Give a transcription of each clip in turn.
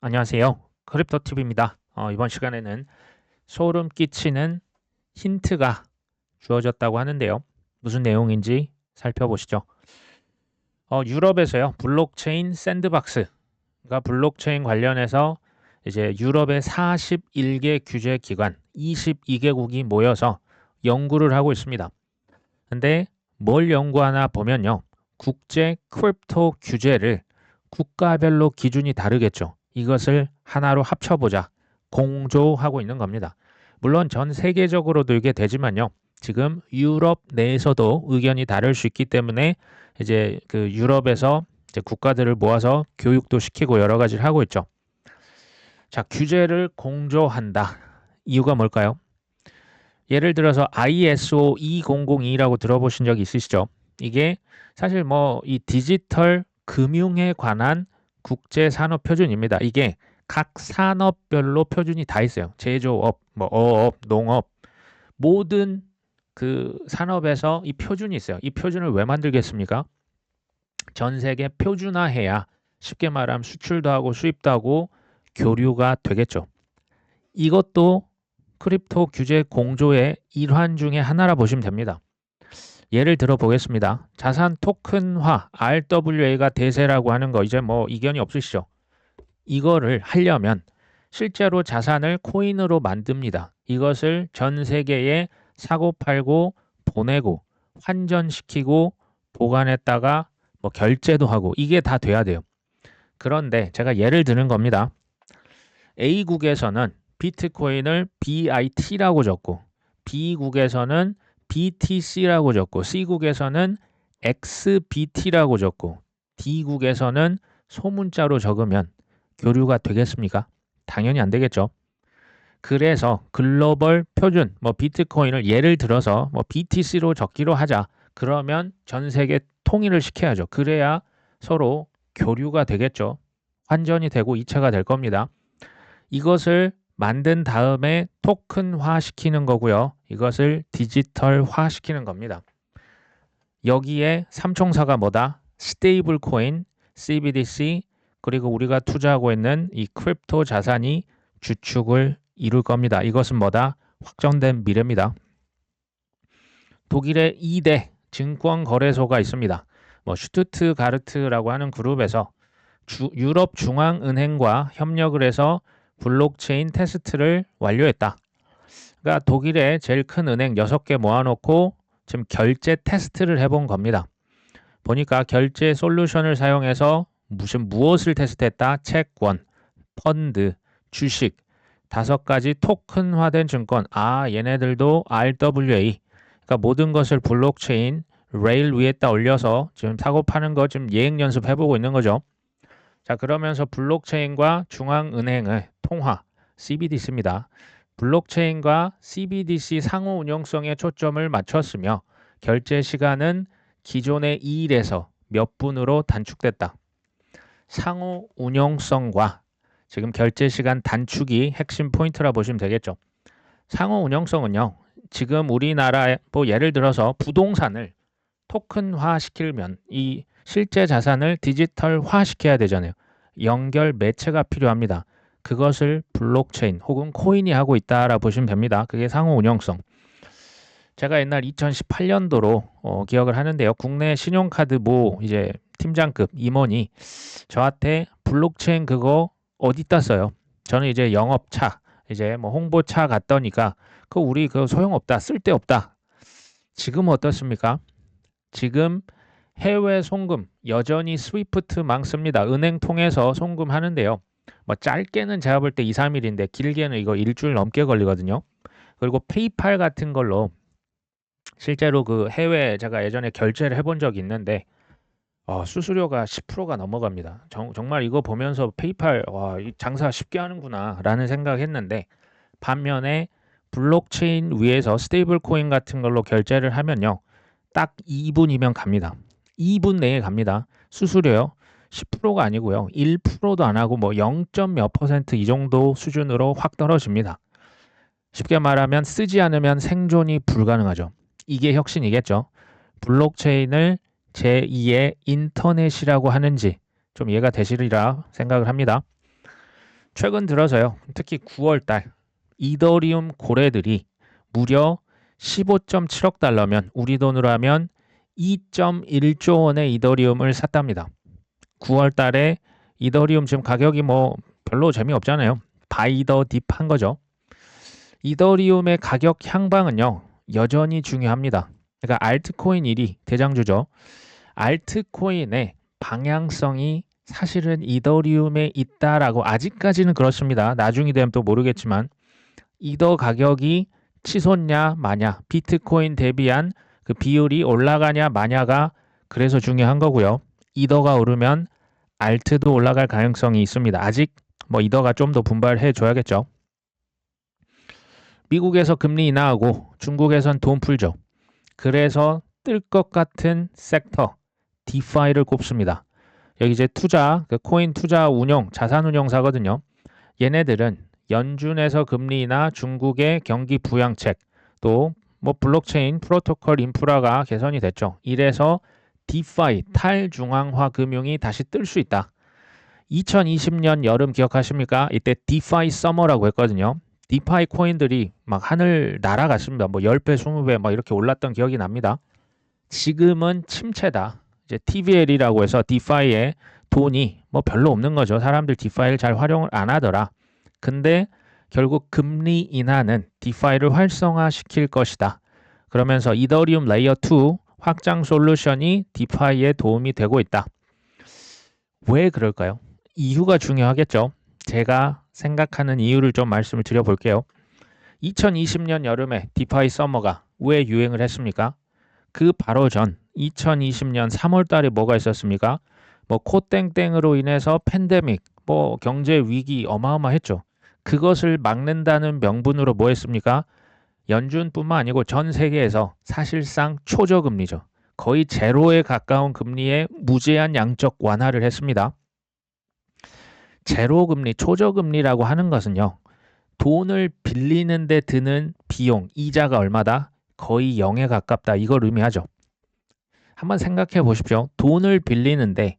안녕하세요. 크립토TV입니다. 이번 시간에는 소름 끼치는 힌트가 주어졌다고 하는데요. 무슨 내용인지 살펴보시죠. 유럽에서요, 블록체인 샌드박스가 블록체인 관련해서 이제 유럽의 41개 규제 기관 22개국이 모여서 연구를 하고 있습니다. 근데 뭘 연구하나 보면요. 국제 크립토 규제를 국가별로 기준이 다르겠죠. 이것을 하나로 합쳐보자. 공조하고 있는 겁니다. 물론 전 세계적으로도 이게 되지만요. 지금 유럽 내에서도 의견이 다를 수 있기 때문에 이제 그 유럽에서 이제 국가들을 모아서 교육도 시키고 여러 가지를 하고 있죠. 자, 규제를 공조한다. 이유가 뭘까요? 예를 들어서 ISO 2002라고 들어보신 적 있으시죠? 이게 사실 뭐 이 디지털 금융에 관한 국제 산업 표준입니다. 이게 각 산업별로 표준이 다 있어요. 제조업, 뭐 어업, 농업 모든 그 산업에서 이 표준이 있어요. 이 표준을 왜 만들겠습니까? 전 세계 표준화해야 쉽게 말하면 수출도 하고 수입도 하고 교류가 되겠죠. 이것도 크립토 규제 공조의 일환 중에 하나라 보시면 됩니다. 예를 들어 보겠습니다. 자산 토큰화, RWA가 대세라고 하는 거 이제 뭐 이견이 없으시죠? 이거를 하려면 실제로 자산을 코인으로 만듭니다. 이것을 전 세계에 사고 팔고 보내고 환전시키고 보관했다가 뭐 결제도 하고 이게 다 돼야 돼요. 그런데 제가 예를 드는 겁니다. A국에서는 비트코인을 BIT라고 적고 B국에서는 BTC라고 적고 C국에서는 XBT라고 적고 D국에서는 소문자로 적으면 교류가 되겠습니까? 당연히 안 되겠죠. 그래서 글로벌 표준, 뭐 비트코인을 예를 들어서 뭐 BTC로 적기로 하자. 그러면 전 세계 통일을 시켜야죠. 그래야 서로 교류가 되겠죠. 환전이 되고 이체가 될 겁니다. 이것을 만든 다음에 토큰화 시키는 거고요. 이것을 디지털화 시키는 겁니다. 여기에 삼총사가 뭐다? 스테이블 코인, CBDC, 그리고 우리가 투자하고 있는 이 크립토 자산이 주축을 이룰 겁니다. 이것은 뭐다? 확정된 미래입니다. 독일의 2대 증권 거래소가 있습니다. 뭐 슈투트가르트라고 하는 그룹에서 유럽 중앙은행과 협력을 해서 블록체인 테스트를 완료했다. 그러니까 독일의 제일 큰 은행 6개 모아놓고 지금 결제 테스트를 해본 겁니다. 보니까 결제 솔루션을 사용해서 무엇을 테스트했다? 채권, 펀드, 주식, 5가지 토큰화된 증권. 얘네들도 RWA. 그러니까 모든 것을 블록체인 레일 위에다 올려서 지금 사고 파는 거 지금 예행 연습해보고 있는 거죠. 자, 그러면서 블록체인과 중앙은행의 통화, CBDC입니다. 블록체인과 CBDC 상호 운용성에 초점을 맞췄으며 결제 시간은 기존의 2일에서 몇 분으로 단축됐다. 상호 운용성과 지금 결제 시간 단축이 핵심 포인트라 보시면 되겠죠. 상호 운용성은요. 지금 우리나라 뭐 예를 들어서 부동산을 토큰화 시키면 이 실제 자산을 디지털화 시켜야 되잖아요. 연결 매체가 필요합니다. 그것을 블록체인 혹은 코인이 하고 있다라 보시면 됩니다. 그게 상호 운용성. 제가 옛날 2018년도로 기억을 하는데요. 국내 신용카드 이제 팀장급 임원이 저한테 블록체인 그거 어디다 써요? 저는 이제 영업차, 이제 뭐 홍보차 갔더니까 우리 그거 소용없다, 쓸데없다. 지금 어떻습니까? 지금 해외 송금 여전히 스위프트망 씁니다. 은행 통해서 송금하는데요. 뭐 짧게는 제가 볼 때 2, 3일인데 길게는 이거 일주일 넘게 걸리거든요. 그리고 페이팔 같은 걸로 실제로 그 해외 제가 예전에 결제를 해본 적이 있는데 수수료가 10%가 넘어갑니다. 정말 이거 보면서 페이팔 이 장사 쉽게 하는구나 라는 생각했는데 반면에 블록체인 위에서 스테이블 코인 같은 걸로 결제를 하면요. 딱 2분이면 갑니다. 2분 내에 갑니다. 수수료요. 10%가 아니고요. 1%도 안 하고 뭐 0. 몇 % 이 정도 수준으로 확 떨어집니다. 쉽게 말하면 쓰지 않으면 생존이 불가능하죠. 이게 혁신이겠죠. 블록체인을 제2의 인터넷이라고 하는지 좀 이해가 되시리라 생각을 합니다. 최근 들어서요. 특히 9월 달 이더리움 고래들이 무려 15.7억 달러면 우리 돈으로 하면 2.1조 원의 이더리움을 샀답니다. 9월 달에 이더리움 지금 가격이 뭐 별로 재미없잖아요. 바이 더 딥한 거죠. 이더리움의 가격 향방은요. 여전히 중요합니다. 그러니까 알트코인 1위 대장주죠. 알트코인의 방향성이 사실은 이더리움에 있다라고 아직까지는 그렇습니다. 나중이 되면 또 모르겠지만 이더 가격이 치솟냐 마냐 비트코인 대비한 그 비율이 올라가냐 마냐가 그래서 중요한 거고요. 이더가 오르면 알트도 올라갈 가능성이 있습니다. 아직 뭐 이더가 좀 더 분발해 줘야겠죠. 미국에서 금리 인하하고 중국에선 돈 풀죠. 그래서 뜰 것 같은 섹터 디파이를 꼽습니다. 여기 이제 투자, 그 코인 투자 운용, 자산 운용사거든요. 얘네들은 연준에서 금리 인하, 중국의 경기 부양책, 또 뭐 블록체인 프로토콜 인프라가 개선이 됐죠. 이래서 디파이 탈중앙화 금융이 다시 뜰 수 있다. 2020년 여름 기억하십니까? 이때 디파이 서머라고 했거든요. 디파이 코인들이 막 하늘 날아갔습니다. 뭐 10배, 20배 막 이렇게 올랐던 기억이 납니다. 지금은 침체다. 이제 TVL이라고 해서 디파이에 돈이 뭐 별로 없는 거죠. 사람들 디파이를 잘 활용을 안 하더라. 근데 결국 금리 인하는 디파이를 활성화시킬 것이다. 그러면서 이더리움 레이어 2 확장 솔루션이 디파이에 도움이 되고 있다. 왜 그럴까요? 이유가 중요하겠죠. 제가 생각하는 이유를 좀 말씀을 드려볼게요. 2020년 여름에 디파이 서머가 왜 유행을 했습니까? 그 바로 전 2020년 3월 달에 뭐가 있었습니까? 뭐 코땡땡으로 인해서 팬데믹, 뭐 경제 위기 어마어마했죠. 그것을 막는다는 명분으로 뭐 했습니까? 연준뿐만 아니고 전 세계에서 사실상 초저금리죠. 거의 제로에 가까운 금리에 무제한 양적 완화를 했습니다. 제로금리, 초저금리라고 하는 것은요. 돈을 빌리는 데 드는 비용, 이자가 얼마다? 거의 0에 가깝다. 이걸 의미하죠. 한번 생각해 보십시오. 돈을 빌리는데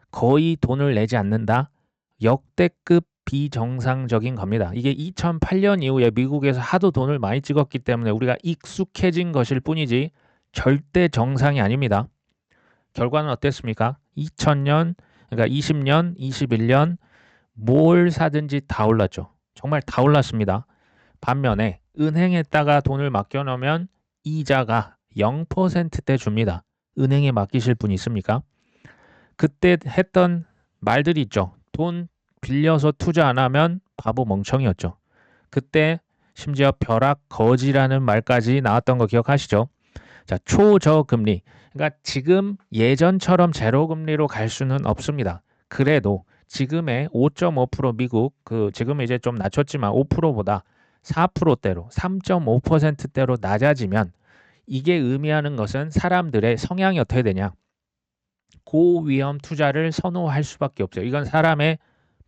거의 돈을 내지 않는다. 역대급 비정상적인 겁니다. 이게 2008년 이후에 미국에서 하도 돈을 많이 찍었기 때문에 우리가 익숙해진 것일 뿐이지 절대 정상이 아닙니다. 결과는 어땠습니까? 2000년, 그러니까 20년, 21년 뭘 사든지 다 올랐죠. 정말 다 올랐습니다. 반면에 은행에다가 돈을 맡겨놓으면 이자가 0%대 줍니다. 은행에 맡기실 분 있습니까? 그때 했던 말들이 있죠. 돈 빌려서 투자 안 하면 바보 멍청이였죠. 그때 심지어 벼락 거지라는 말까지 나왔던 거 기억하시죠? 자, 초저금리. 그러니까 지금 예전처럼 제로금리로 갈 수는 없습니다. 그래도 지금의 5.5% 미국, 지금은 이제 좀 낮췄지만 5%보다 4%대로, 3.5%대로 낮아지면 이게 의미하는 것은 사람들의 성향이 어떻게 되냐? 고위험 투자를 선호할 수밖에 없죠. 이건 사람의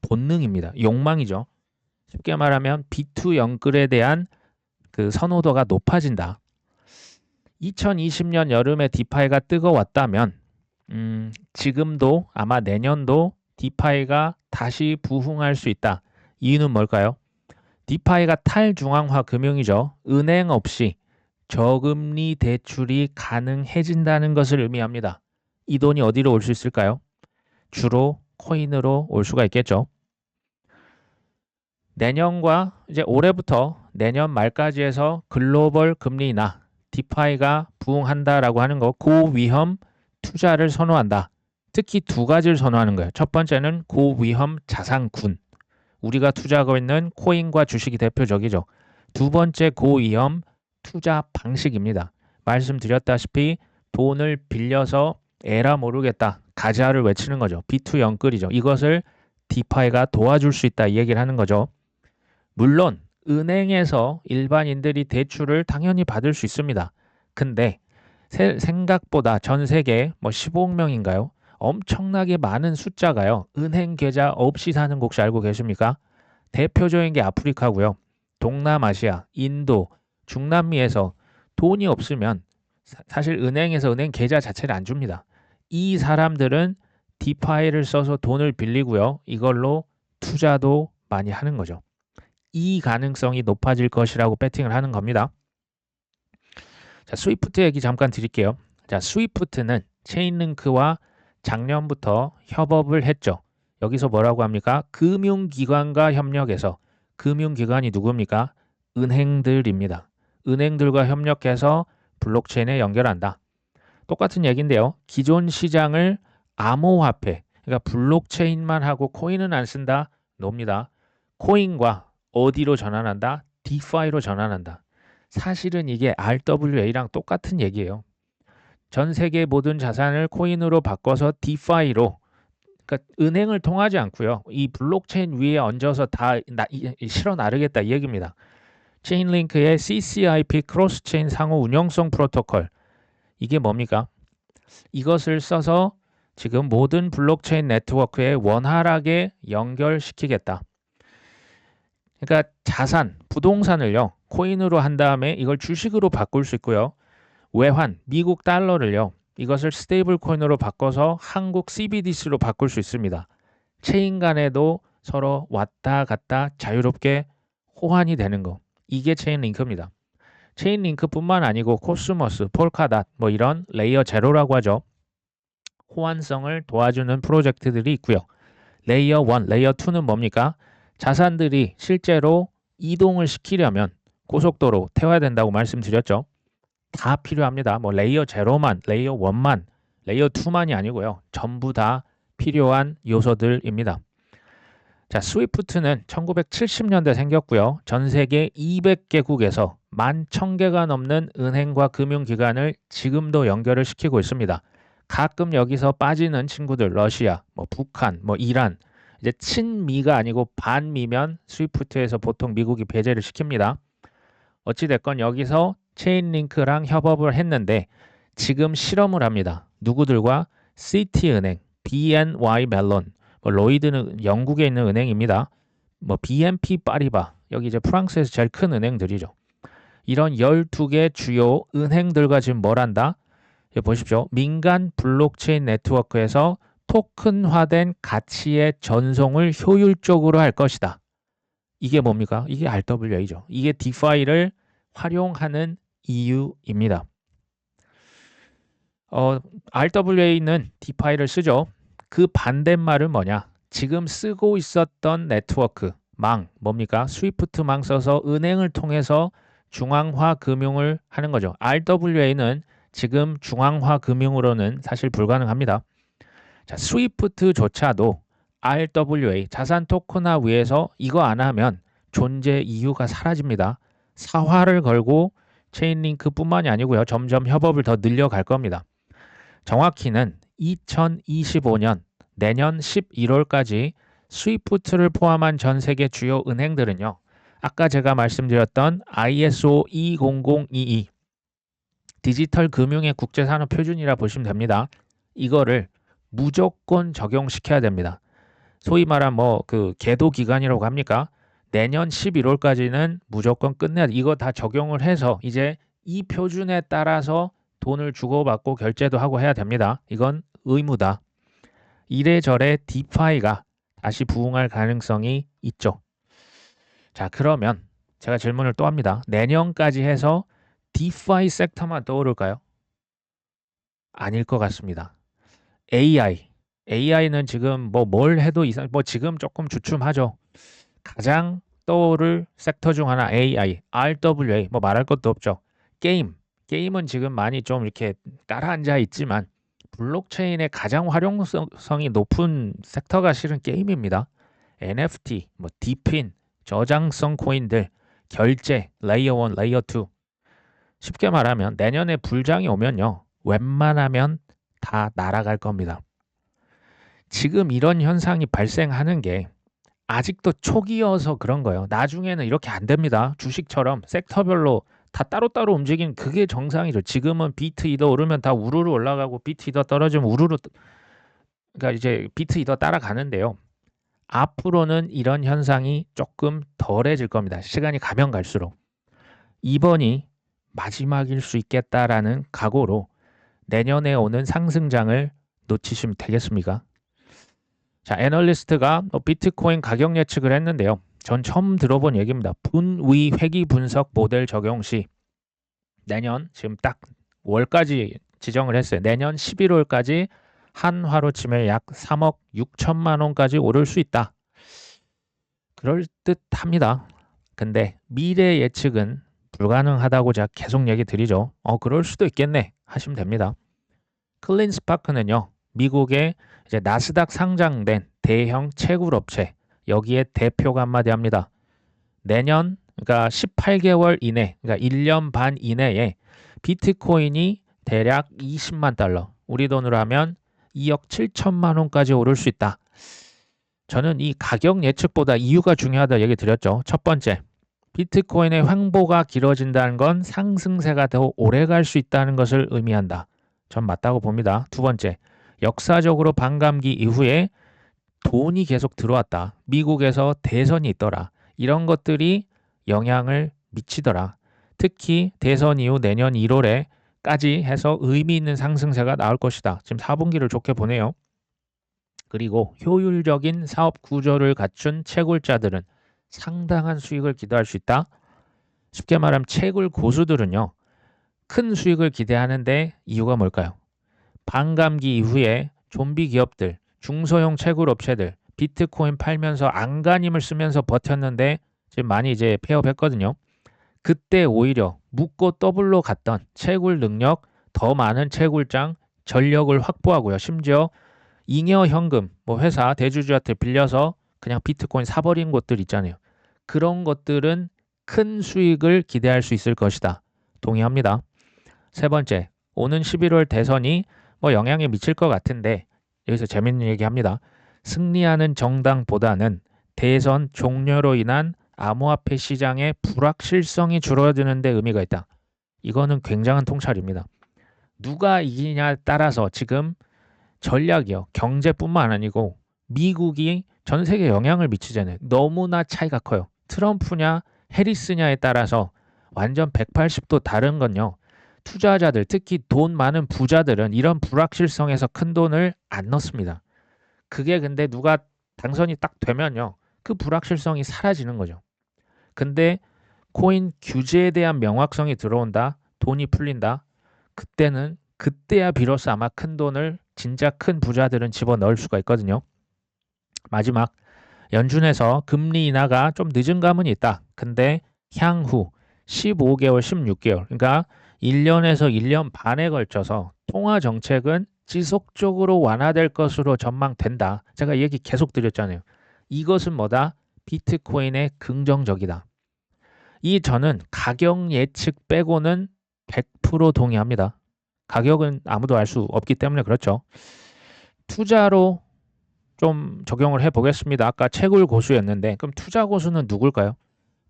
본능입니다. 욕망이죠. 쉽게 말하면 B2 영끌에 대한 그 선호도가 높아진다. 2020년 여름에 디파이가 뜨거웠다면 지금도 아마 내년도 디파이가 다시 부흥할 수 있다. 이유는 뭘까요? 디파이가 탈중앙화 금융이죠. 은행 없이 저금리 대출이 가능해진다는 것을 의미합니다. 이 돈이 어디로 올 수 있을까요? 주로 코인으로 올 수가 있겠죠. 내년과 이제 올해부터 내년 말까지 해서 글로벌 금리 인하, 디파이가 부흥한다라고 하는 거, 고위험 투자를 선호한다. 특히 두 가지를 선호하는 거예요. 첫 번째는 고위험 자산군. 우리가 투자하고 있는 코인과 주식이 대표적이죠. 두 번째 고위험 투자 방식입니다. 말씀드렸다시피 돈을 빌려서 에라 모르겠다. 가자를 외치는 거죠. B2 영끌이죠. 이것을 디파이가 도와줄 수 있다. 이 얘기를 하는 거죠. 물론 은행에서 일반인들이 대출을 당연히 받을 수 있습니다. 근데 생각보다 전 세계 뭐 15억 명인가요? 엄청나게 많은 숫자가요. 은행 계좌 없이 사는 곳이 알고 계십니까? 대표적인 게 아프리카고요. 동남아시아, 인도, 중남미에서 돈이 없으면 사실 은행에서 은행 계좌 자체를 안 줍니다. 이 사람들은 디파이를 써서 돈을 빌리고요. 이걸로 투자도 많이 하는 거죠. 이 가능성이 높아질 것이라고 배팅을 하는 겁니다. 자, 스위프트 얘기 잠깐 드릴게요. 자, 스위프트는 체인링크와 작년부터 협업을 했죠. 여기서 뭐라고 합니까? 금융기관과 협력해서, 금융기관이 누굽니까? 은행들입니다. 은행들과 협력해서 블록체인에 연결한다. 똑같은 얘기인데요. 기존 시장을 암호화폐, 그러니까 블록체인만 하고 코인은 안 쓴다. 놉니다. 코인과 어디로 전환한다? 디파이로 전환한다. 사실은 이게 RWA랑 똑같은 얘기예요. 전 세계 모든 자산을 코인으로 바꿔서 디파이로, 그러니까 은행을 통하지 않고요. 이 블록체인 위에 얹어서 다 실어 나르겠다 이 얘기입니다. 체인링크의 CCIP 크로스체인 상호 운영성 프로토콜. 이게 뭡니까? 이것을 써서 지금 모든 블록체인 네트워크에 원활하게 연결시키겠다. 그러니까 자산, 부동산을요. 코인으로 한 다음에 이걸 주식으로 바꿀 수 있고요. 외환, 미국 달러를요. 이것을 스테이블 코인으로 바꿔서 한국 CBDC로 바꿀 수 있습니다. 체인 간에도 서로 왔다 갔다 자유롭게 호환이 되는 거. 이게 체인 링크입니다. 체인 링크뿐만 아니고 코스모스, 폴카닷 뭐 이런 레이어 제로라고 하죠. 호환성을 도와주는 프로젝트들이 있고요. 레이어 1, 레이어 2는 뭡니까? 자산들이 실제로 이동을 시키려면 고속도로 태워야 된다고 말씀드렸죠. 다 필요합니다. 뭐 레이어 제로만, 레이어 1만, 레이어 2만이 아니고요. 전부 다 필요한 요소들입니다. 자, 스위프트는 1970년대 생겼고요. 전 세계 200개국에서 11,000개가 넘는 은행과 금융기관을 지금도 연결을 시키고 있습니다. 가끔 여기서 빠지는 친구들, 러시아, 뭐 북한, 뭐 이란, 이제 친미가 아니고 반미면 스위프트에서 보통 미국이 배제를 시킵니다. 어찌됐건 여기서 체인링크랑 협업을 했는데 지금 실험을 합니다. 누구들과? 시티은행, BNY 멜론, 뭐 로이드는 영국에 있는 은행입니다. 뭐 BNP 파리바, 여기 이제 프랑스에서 제일 큰 은행들이죠. 이런 12개 주요 은행들과 지금 뭘 한다? 여기 보십시오. 민간 블록체인 네트워크에서 토큰화된 가치의 전송을 효율적으로 할 것이다. 이게 뭡니까? 이게 RWA죠. 이게 디파이를 활용하는 이유입니다. RWA는 디파이를 쓰죠. 그 반대말은 뭐냐? 지금 쓰고 있었던 네트워크, 망, 뭡니까? 스위프트망 써서 은행을 통해서 중앙화 금융을 하는 거죠. RWA는 지금 중앙화 금융으로는 사실 불가능합니다. 자, 스위프트조차도 RWA, 자산 토큰화 위에서 이거 안 하면 존재 이유가 사라집니다. 사활을 걸고 체인링크뿐만이 아니고요. 점점 협업을 더 늘려갈 겁니다. 정확히는 2025년 내년 11월까지 스위프트를 포함한 전 세계 주요 은행들은요. 아까 제가 말씀드렸던 ISO 20022 디지털 금융의 국제산업 표준이라 보시면 됩니다. 이거를 무조건 적용시켜야 됩니다. 소위 말한 뭐 그 계도 기간이라고 합니까? 내년 11월까지는 무조건 끝내야 돼. 이거 다 적용을 해서 이제 이 표준에 따라서 돈을 주고받고 결제도 하고 해야 됩니다. 이건 의무다. 이래저래 디파이가 다시 부흥할 가능성이 있죠. 자, 그러면 제가 질문을 또 합니다. 내년까지 해서 디파이 섹터만 떠오를까요? 아닐 것 같습니다. AI는 지금 뭐 뭘 해도 뭐 지금 조금 주춤하죠. 가장 떠오를 섹터 중 하나 AI, RWA 뭐 말할 것도 없죠. 게임은 지금 많이 좀 이렇게 깔아앉아 있지만 블록체인의 가장 활용성이 높은 섹터가 실은 게임입니다. NFT, 뭐 디핀, 저장성 코인들, 결제, 레이어 1, 레이어 2. 쉽게 말하면 내년에 불장이 오면요. 웬만하면 다 날아갈 겁니다. 지금 이런 현상이 발생하는 게 아직도 초기여서 그런 거예요. 나중에는 이렇게 안 됩니다. 주식처럼 섹터별로 다 따로따로 움직이는 그게 정상이죠. 지금은 비트 이더 오르면 다 우르르 올라가고 비트 이더 떨어지면 우르르 그러니까 이제 비트 이더 따라가는데요. 앞으로는 이런 현상이 조금 덜해질 겁니다. 시간이 가면 갈수록. 이번이 마지막일 수 있겠다라는 각오로 내년에 오는 상승장을 놓치시면 되겠습니까? 자, 애널리스트가 비트코인 가격 예측을 했는데요. 전 처음 들어본 얘기입니다. 분위 회귀 분석 모델 적용 시 내년 지금 딱 월까지 지정을 했어요. 내년 11월까지 한화로 치면 약 3억 6천만 원까지 오를 수 있다. 그럴듯합니다. 근데 미래 예측은 불가능하다고 제가 계속 얘기 드리죠. 그럴 수도 있겠네 하시면 됩니다. 클린스파크는요, 미국의 이제 나스닥 상장된 대형 채굴 업체, 여기에 대표가 한마디 합니다. 내년, 그러니까 18개월 이내, 그러니까 1년 반 이내에 비트코인이 대략 20만 달러, 우리 돈으로 하면 2억 7천만 원까지 오를 수 있다. 저는 이 가격 예측보다 이유가 중요하다 얘기 드렸죠. 첫 번째, 비트코인의 횡보가 길어진다는 건 상승세가 더 오래 갈 수 있다는 것을 의미한다. 전 맞다고 봅니다. 두 번째, 역사적으로 반감기 이후에 돈이 계속 들어왔다. 미국에서 대선이 있더라. 이런 것들이 영향을 미치더라. 특히 대선 이후 내년 1월에까지 해서 의미 있는 상승세가 나올 것이다. 지금 4분기를 좋게 보네요. 그리고 효율적인 사업 구조를 갖춘 채굴자들은 상당한 수익을 기대할 수 있다. 쉽게 말하면 채굴 고수들은요, 큰 수익을 기대하는데 이유가 뭘까요? 반감기 이후에 좀비 기업들, 중소형 채굴 업체들, 비트코인 팔면서 안간힘을 쓰면서 버텼는데 지금 많이 이제 폐업했거든요. 그때 오히려 묻고 더블로 갔던 채굴 능력, 더 많은 채굴장, 전력을 확보하고요. 심지어 잉여 현금, 뭐 회사, 대주주한테 빌려서 그냥 비트코인 사버린 곳들 있잖아요. 그런 것들은 큰 수익을 기대할 수 있을 것이다. 동의합니다. 세 번째, 오는 11월 대선이 뭐 영향이 미칠 것 같은데 여기서 재밌는 얘기 합니다. 승리하는 정당보다는 대선 종료로 인한 암호화폐 시장의 불확실성이 줄어드는 데 의미가 있다. 이거는 굉장한 통찰입니다. 누가 이기냐에 따라서 지금 전략이요. 경제뿐만 아니고 미국이 전 세계에 영향을 미치잖아요. 너무나 차이가 커요. 트럼프냐 해리스냐에 따라서 완전 180도 다른 건요. 투자자들, 특히 돈 많은 부자들은 이런 불확실성에서 큰 돈을 안 넣습니다. 그게 근데 누가 당선이 딱 되면요. 그 불확실성이 사라지는 거죠. 근데 코인 규제에 대한 명확성이 들어온다. 돈이 풀린다. 그때는 그때야 비로소 아마 큰 돈을 진짜 큰 부자들은 집어넣을 수가 있거든요. 마지막, 연준에서 금리 인하가 좀 늦은 감은 있다. 근데 향후 15개월, 16개월, 그러니까 1년에서 1년 반에 걸쳐서 통화 정책은 지속적으로 완화될 것으로 전망된다. 제가 얘기 계속 드렸잖아요. 이것은 뭐다? 비트코인의 긍정적이다. 저는 가격 예측 빼고는 100% 동의합니다. 가격은 아무도 알 수 없기 때문에 그렇죠. 투자로 좀 적용을 해보겠습니다. 아까 채굴 고수였는데 그럼 투자 고수는 누굴까요?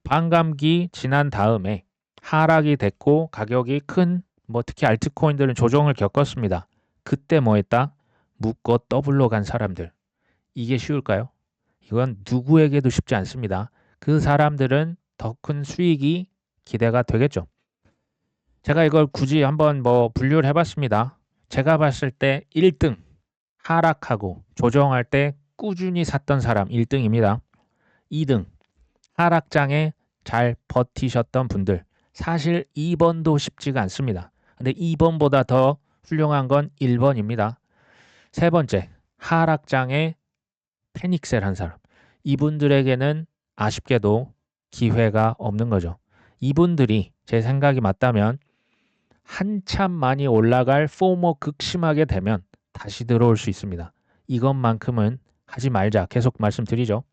반감기 지난 다음에 하락이 됐고 가격이 뭐 특히 알트코인들은 조정을 겪었습니다. 그때 뭐 했다? 묶어 더블로 간 사람들. 이게 쉬울까요? 이건 누구에게도 쉽지 않습니다. 그 사람들은 더 큰 수익이 기대가 되겠죠. 제가 이걸 굳이 한번 뭐 분류를 해봤습니다. 제가 봤을 때 1등 하락하고 조정할 때 꾸준히 샀던 사람 1등입니다. 2등 하락장에 잘 버티셨던 분들. 사실 2번도 쉽지가 않습니다. 근데 2번보다 더 훌륭한 건 1번입니다. 세 번째, 하락장에 패닉셀 한 사람. 이분들에게는 아쉽게도 기회가 없는 거죠. 이분들이 제 생각이 맞다면 한참 많이 올라갈 포모 극심하게 되면 다시 들어올 수 있습니다. 이것만큼은 하지 말자 계속 말씀드리죠.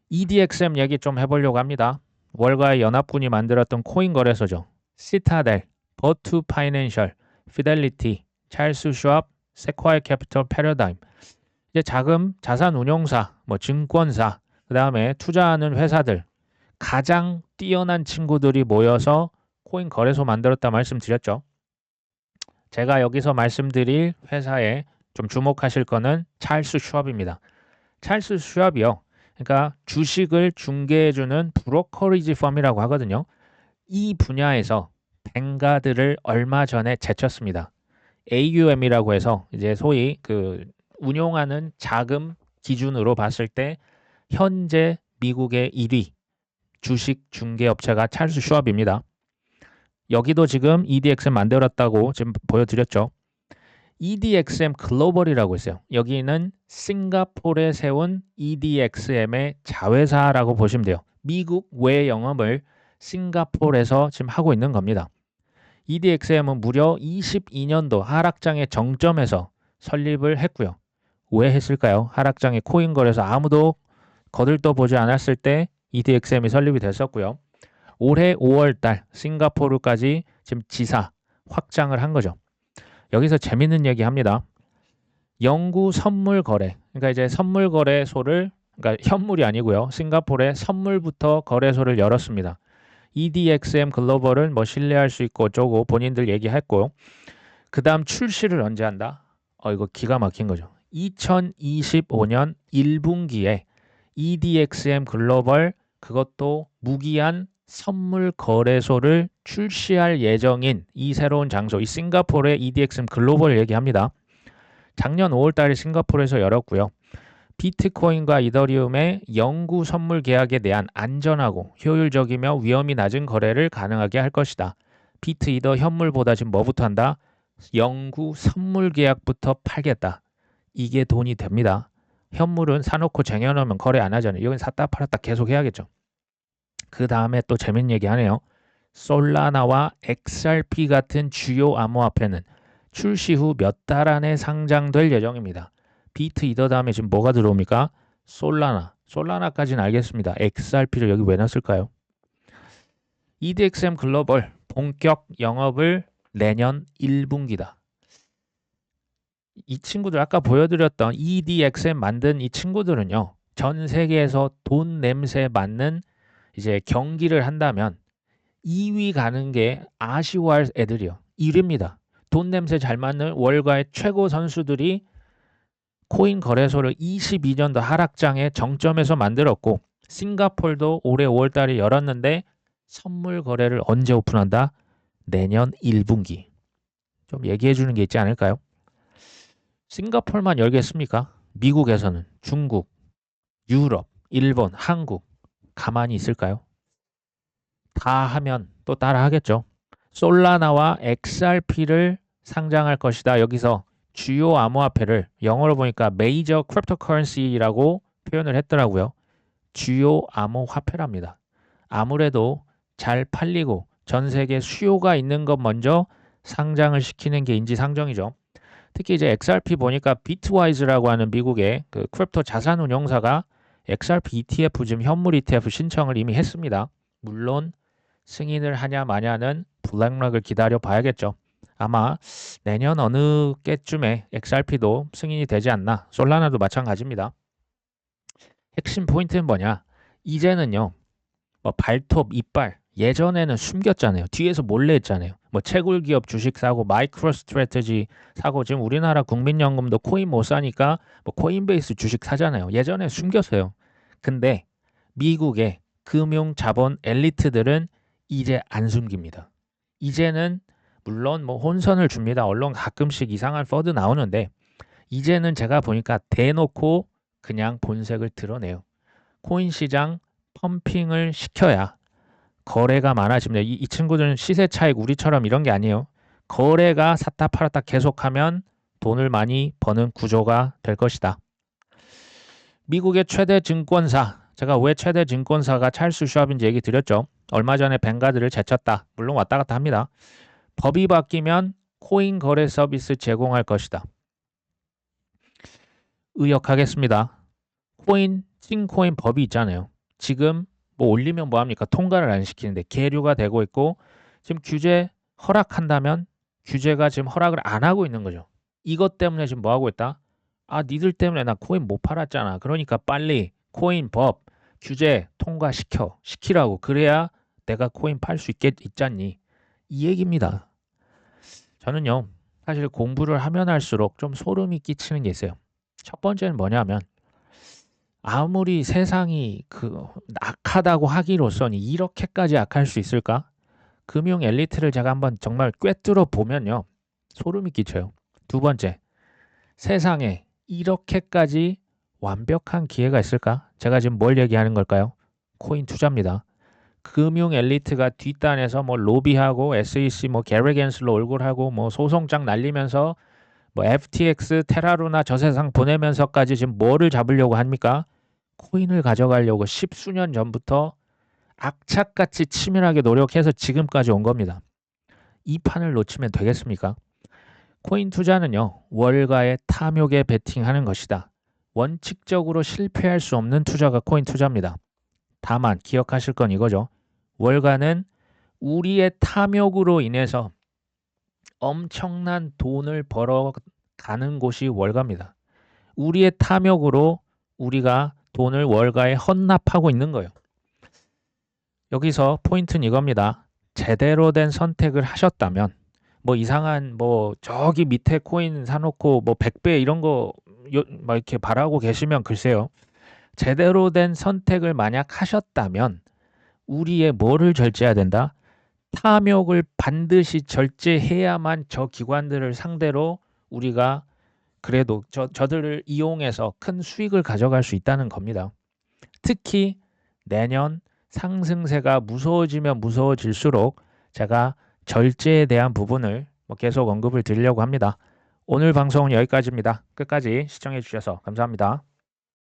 EDXM 얘기 좀 해보려고 합니다. 월가의 연합군이 만들었던 코인 거래소죠. 시타델, 버투 파이낸셜, 피델리티, 찰스 슈왑, 세콰이어 캐피털 패러다임. 이제 자금, 자산 운용사, 뭐 증권사, 그 다음에 투자하는 회사들 가장 뛰어난 친구들이 모여서 코인 거래소 만들었다 말씀드렸죠. 제가 여기서 말씀드릴 회사에 좀 주목하실 거는 찰스 슈왑입니다. 찰스 슈왑이요. 그러니까 주식을 중개해주는 브로커리지 펌이라고 하거든요. 이 분야에서 뱅가드를 얼마 전에 제쳤습니다. AUM이라고 해서 이제 소위 그 운용하는 자금 기준으로 봤을 때 현재 미국의 1위 주식 중개업체가 찰스 슈왑입니다. 여기도 지금 EDXM 만들었다고 지금 보여드렸죠. EDXM 글로벌이라고 있어요. 여기는 싱가포르에 세운 EDXM의 자회사라고 보시면 돼요. 미국 외 영업을 싱가포르에서 지금 하고 있는 겁니다. EDXM은 무려 22년도 하락장의 정점에서 설립을 했고요. 왜 했을까요? 하락장의 코인 거래소 아무도 거들떠보지 않았을 때 EDXM이 설립이 됐었고요. 올해 5월달 싱가포르까지 지금 지사 확장을 한 거죠. 여기서 재밌는 얘기 합니다. 영구 선물 거래, 그러니까 이제 선물 거래소를, 그러니까 현물이 아니고요. 싱가포르에 선물부터 거래소를 열었습니다. EDXM 글로벌은 뭐 신뢰할 수 있고 어쩌고 본인들 얘기했고, 그 다음 출시를 언제 한다? 이거 기가 막힌 거죠. 2025년 1분기에 EDXM 글로벌, 그것도 무기한 선물 거래소를 출시할 예정인 이 새로운 장소, 이 싱가포르의 EDXM 글로벌 얘기합니다. 작년 5월달에 싱가포르에서 열었고요. 비트코인과 이더리움의 영구 선물 계약에 대한 안전하고 효율적이며 위험이 낮은 거래를 가능하게 할 것이다. 비트 이더 현물보다 지금 뭐부터 한다? 영구 선물 계약부터 팔겠다. 이게 돈이 됩니다. 현물은 사놓고 쟁여놓으면 거래 안 하잖아요. 이건 샀다 팔았다 계속 해야겠죠. 그 다음에 또 재밌는 얘기 하네요. 솔라나와 XRP 같은 주요 암호화폐는 출시 후 몇 달 안에 상장될 예정입니다. 비트 이더 다음에 지금 뭐가 들어옵니까? 솔라나. 솔라나까지는 알겠습니다. XRP를 여기 왜 놨을까요? EDXM 글로벌 본격 영업을 내년 1분기다. 이 친구들 아까 보여드렸던 EDXM 만든 이 친구들은요. 전 세계에서 돈 냄새 맡는 이제 경기를 한다면 2위 가는 게 아쉬워할 애들이요. 1위입니다. 돈 냄새 잘 맡는 월가의 최고 선수들이 코인 거래소를 22년도 하락장의 정점에서 만들었고, 싱가폴도 올해 5월달에 열었는데 선물 거래를 언제 오픈한다? 내년 1분기. 좀 얘기해 주는 게 있지 않을까요? 싱가폴만 열겠습니까? 미국에서는 중국, 유럽, 일본, 한국 가만히 있을까요? 다 하면 또 따라 하겠죠. 솔라나와 XRP를 상장할 것이다. 여기서 주요 암호화폐를 영어로 보니까 메이저 크립토커런시라고 표현을 했더라고요. 주요 암호화폐랍니다. 아무래도 잘 팔리고 전 세계 수요가 있는 것 먼저 상장을 시키는 게 인지상정이죠. 특히 이제 XRP 보니까 비트와이즈라고 하는 미국의 그 크립토 자산 운용사가 XRP ETF 지금 현물 ETF 신청을 이미 했습니다. 물론 승인을 하냐 마냐는 블랙락을 기다려 봐야겠죠. 아마 내년 어느 때쯤에 XRP도 승인이 되지 않나. 솔라나도 마찬가지입니다. 핵심 포인트는 뭐냐? 이제는요. 뭐 발톱, 이빨 예전에는 숨겼잖아요. 뒤에서 몰래 했잖아요. 뭐 채굴 기업 주식 사고 마이크로 스트래티지 사고 지금 우리나라 국민연금도 코인 못 사니까 뭐 코인베이스 주식 사잖아요. 예전에 숨겼어요. 근데 미국의 금융 자본 엘리트들은 이제 안 숨깁니다. 이제는 물론 뭐 혼선을 줍니다. 언론 가끔씩 이상한 퍼드 나오는데 이제는 제가 보니까 대놓고 그냥 본색을 드러내요. 코인 시장 펌핑을 시켜야 거래가 많아집니다. 이 친구들은 시세 차익 우리처럼 이런 게 아니에요. 거래가 샀다 팔았다 계속하면 돈을 많이 버는 구조가 될 것이다. 미국의 최대 증권사, 제가 왜 최대 증권사가 찰스 슈왑인지 얘기 드렸죠. 얼마 전에 뱅가드를 제쳤다. 물론 왔다 갔다 합니다. 법이 바뀌면 코인 거래 서비스 제공할 것이다. 의역하겠습니다. 찐코인 법이 있잖아요. 지금 뭐 올리면 뭐합니까? 통과를 안 시키는데 계류가 되고 있고 지금 규제 허락한다면 규제가 지금 허락을 안 하고 있는 거죠. 이것 때문에 지금 뭐 하고 있다? 니들 때문에 나 코인 못 팔았잖아. 그러니까 빨리 코인 법 규제 시키라고. 그래야 내가 코인 팔 수 있잖니. 이 얘기입니다. 저는요. 사실 공부를 하면 할수록 좀 소름이 끼치는 게 있어요. 첫 번째는 뭐냐면 아무리 세상이 악하다고 하기로서는 이렇게까지 악할 수 있을까? 금융 엘리트를 제가 한번 정말 꿰뚫어 보면요. 소름이 끼쳐요. 두 번째, 세상에 이렇게까지 완벽한 기회가 있을까? 제가 지금 뭘 얘기하는 걸까요? 코인 투자입니다. 금융 엘리트가 뒷단에서 뭐 로비하고 SEC 뭐 게레겐슬로 얼굴하고 뭐 소송장 날리면서 뭐 FTX 테라루나 저세상 보내면서까지 지금 뭐를 잡으려고 합니까? 코인을 가져가려고 십수년 전부터 악착같이 치밀하게 노력해서 지금까지 온 겁니다. 이 판을 놓치면 되겠습니까? 코인 투자는요, 월가의 탐욕에 베팅하는 것이다. 원칙적으로 실패할 수 없는 투자가 코인 투자입니다. 다만 기억하실 건 이거죠. 월가는 우리의 탐욕으로 인해서 엄청난 돈을 벌어가는 곳이 월가입니다. 우리의 탐욕으로 우리가 돈을 월가에 헌납하고 있는 거예요. 여기서 포인트는 이겁니다. 제대로 된 선택을 하셨다면 뭐 이상한 뭐 저기 밑에 코인 사놓고 뭐 100배 이런 거 막 이렇게 바라고 계시면 글쎄요. 제대로 된 선택을 만약 하셨다면 우리의 뭐를 절제해야 된다? 탐욕을 반드시 절제해야만 저 기관들을 상대로 우리가 그래도 저들을 이용해서 큰 수익을 가져갈 수 있다는 겁니다. 특히 내년 상승세가 무서워지면 무서워질수록 제가 절제에 대한 부분을 계속 언급을 드리려고 합니다. 오늘 방송은 여기까지입니다. 끝까지 시청해 주셔서 감사합니다.